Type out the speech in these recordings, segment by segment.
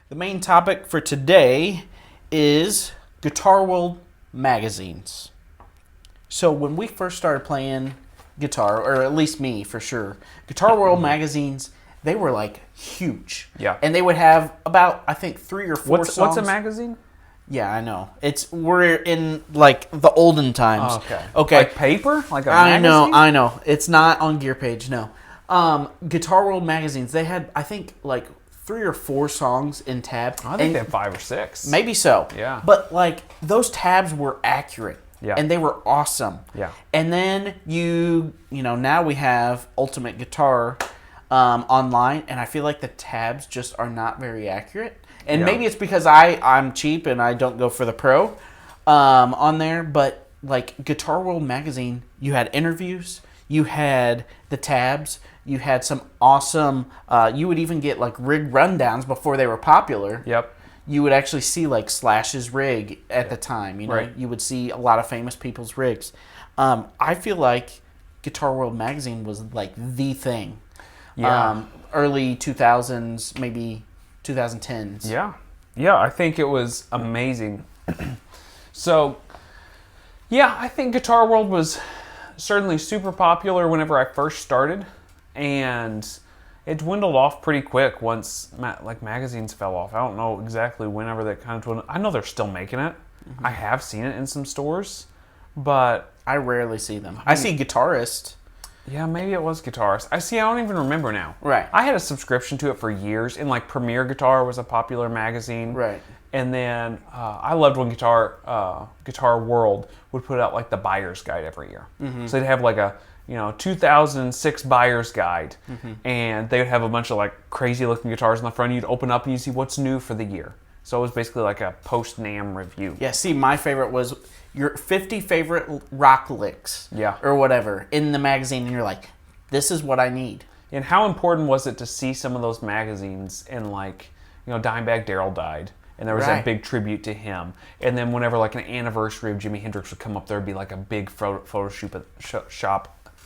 The main topic for today is Guitar World magazines. So when we first started playing guitar, or at least me for sure, Guitar World magazines, they were like huge. Yeah. And they would have about, I think, 3 or 4 songs. What's a magazine? Yeah, I know. We're in like the olden times. Oh, okay. Okay. Like paper? Like a magazine? I know. It's not on Gear Page, no. Guitar World magazines, they had, I think, like 3 or 4 songs in tab. I think they had 5 or 6. Maybe so. Yeah. But like those tabs were accurate. Yeah. And they were awesome. Yeah. And then now we have Ultimate Guitar online, and I feel like the tabs just are not very accurate. And maybe it's because I'm cheap and I don't go for the pro on there. But like Guitar World magazine, you had interviews, you had the tabs, you had some awesome. You would even get like rig rundowns before they were popular. Yep. You would actually see like Slash's rig at the time. Right. You would see a lot of famous people's rigs. I feel like Guitar World magazine was like the thing. Yeah. Early 2000s, maybe 2010s. Yeah. Yeah, I think it was amazing. So, yeah, I think Guitar World was certainly super popular whenever I first started, and it dwindled off pretty quick once magazines fell off. I don't know exactly whenever that kind of dwindled. I know they're still making it. Mm-hmm. I have seen it in some stores, but I rarely see them. I see Guitarist. Yeah, maybe it was Guitarist. I don't even remember now. Right. I had a subscription to it for years, and like Premier Guitar was a popular magazine. Right. And then I loved when Guitar World would put out like the buyer's guide every year. Mm-hmm. So they'd have like a 2006 buyer's guide, and they would have a bunch of like crazy looking guitars in the front. You'd open up and you see what's new for the year. So it was basically like a post-NAMM review. Yeah, see, my favorite was your 50 favorite rock licks. Yeah. Or whatever in the magazine, and you're like, this is what I need. And how important was it to see some of those magazines and like, Dimebag Darrell died, and there was that big tribute to him. And then whenever like an anniversary of Jimi Hendrix would come up, there would be like a big photo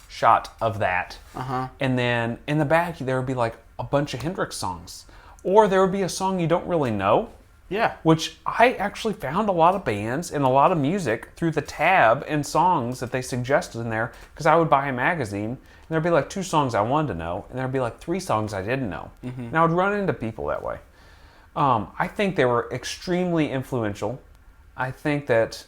shot of that. Uh-huh. And then in the back, there would be like a bunch of Hendrix songs. Or there would be a song you don't really know. Yeah. Which I actually found a lot of bands and a lot of music through the tab and songs that they suggested in there, because I would buy a magazine and there'd be like 2 songs I wanted to know, and there'd be like 3 songs I didn't know. Mm-hmm. And I would run into people that way. I think they were extremely influential. I think that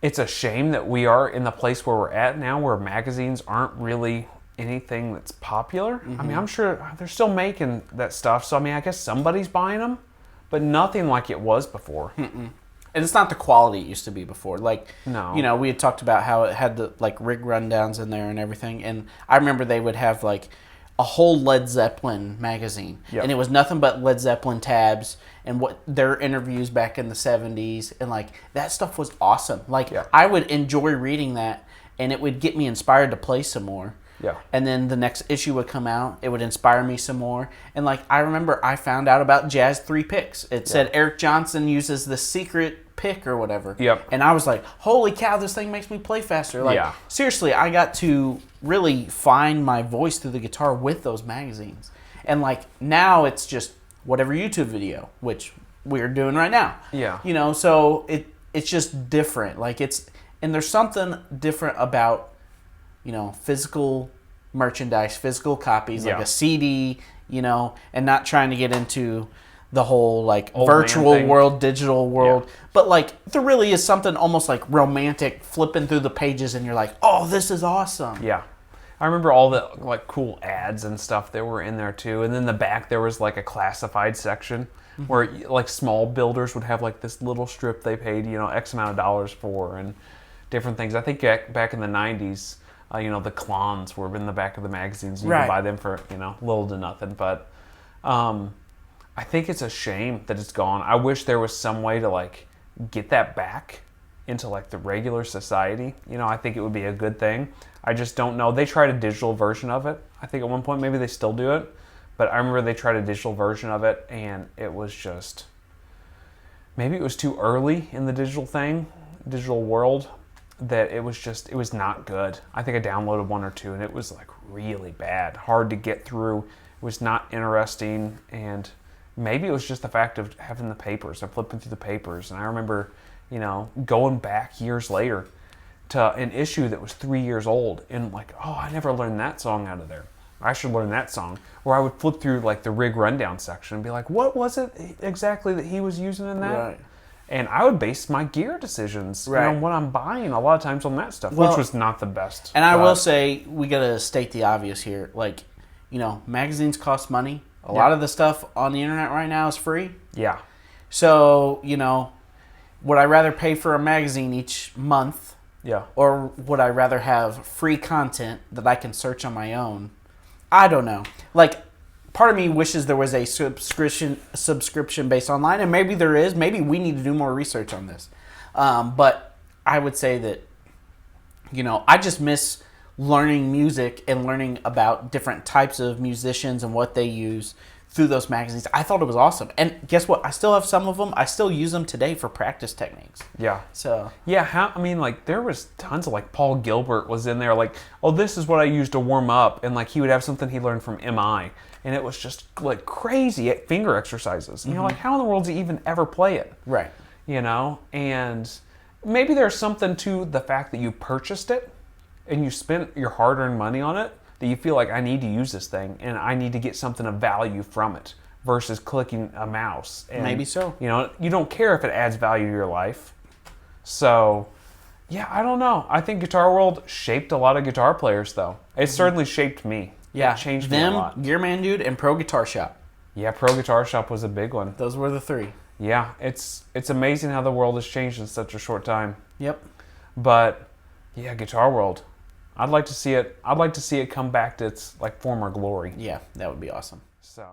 it's a shame that we are in the place where we're at now, where magazines aren't really anything that's popular. Mm-hmm. I mean, I'm sure they're still making that stuff, so I mean, I guess somebody's buying them. But nothing like it was before. Mm-mm. And it's not the quality it used to be before. Like, no. We had talked about how it had the like rig rundowns in there and everything. And I remember they would have like a whole Led Zeppelin magazine. Yep. And it was nothing but Led Zeppelin tabs and what their interviews back in the 70s. And like that stuff was awesome. Like I would enjoy reading that, and it would get me inspired to play some more. Yeah. And then the next issue would come out. It would inspire me some more. And like I remember I found out about Jazz 3 picks. It said Eric Johnson uses the secret pick or whatever. Yep. And I was like, holy cow, this thing makes me play faster. Like seriously, I got to really find my voice through the guitar with those magazines. And like now it's just whatever YouTube video, which we're doing right now. Yeah. So it's just different. Like and there's something different about physical merchandise, physical copies, like a CD, and not trying to get into the whole like old virtual world, digital world. Yeah. But like there really is something almost like romantic flipping through the pages, and you're like, oh, this is awesome. Yeah. I remember all the like cool ads and stuff that were in there too. And then the back there was like a classified section where like small builders would have like this little strip they paid, X amount of dollars for, and different things. I think back in the 90s, the Klons were in the back of the magazines. You could buy them for, little to nothing. But I think it's a shame that it's gone. I wish there was some way to, like, get that back into, like, the regular society. I think it would be a good thing. I just don't know. They tried a digital version of it. I think at one point maybe they still do it. But I remember they tried a digital version of it, and it was just... Maybe it was too early in the digital world, that it was not good. I think I downloaded 1 or 2, and it was like really bad, hard to get through. It was not interesting, and maybe it was just the fact of having the papers and flipping through the papers. And I remember, going back years later to an issue that was 3 years old and like, oh, I never learned that song out of there. I should learn that song. Or I would flip through like the rig rundown section and be like, what was it exactly that he was using in that? Right. And I would base my gear decisions on what I'm buying a lot of times on that stuff, which was not the best. And I will say, we got to state the obvious here. Like, magazines cost money. A lot of the stuff on the internet right now is free. Yeah. So, would I rather pay for a magazine each month? Yeah. Or would I rather have free content that I can search on my own? I don't know. Like, part of me wishes there was a subscription based online, and maybe there is. Maybe we need to do more research on this. But I would say that, I just miss learning music and learning about different types of musicians and what they use through those magazines. I thought it was awesome. And guess what? I still have some of them. I still use them today for practice techniques. Yeah. So. Yeah, there was tons of, like, Paul Gilbert was in there, like, oh, this is what I use to warm up. And, like, he would have something he learned from MI. And it was just, like, crazy finger exercises. And you're like, how in the world do you even ever play it? Right. And maybe there's something to the fact that you purchased it and you spent your hard-earned money on it, that you feel like, I need to use this thing and I need to get something of value from it versus clicking a mouse. And, maybe so. You don't care if it adds value to your life. So, yeah, I don't know. I think Guitar World shaped a lot of guitar players, though. It certainly shaped me. Yeah, it changed me a lot. Gearman Dude, and Pro Guitar Shop. Yeah, Pro Guitar Shop was a big one. Those were the three. Yeah, it's amazing how the world has changed in such a short time. Yep. But yeah, Guitar World. I'd like to see it come back to its like former glory. Yeah, that would be awesome. So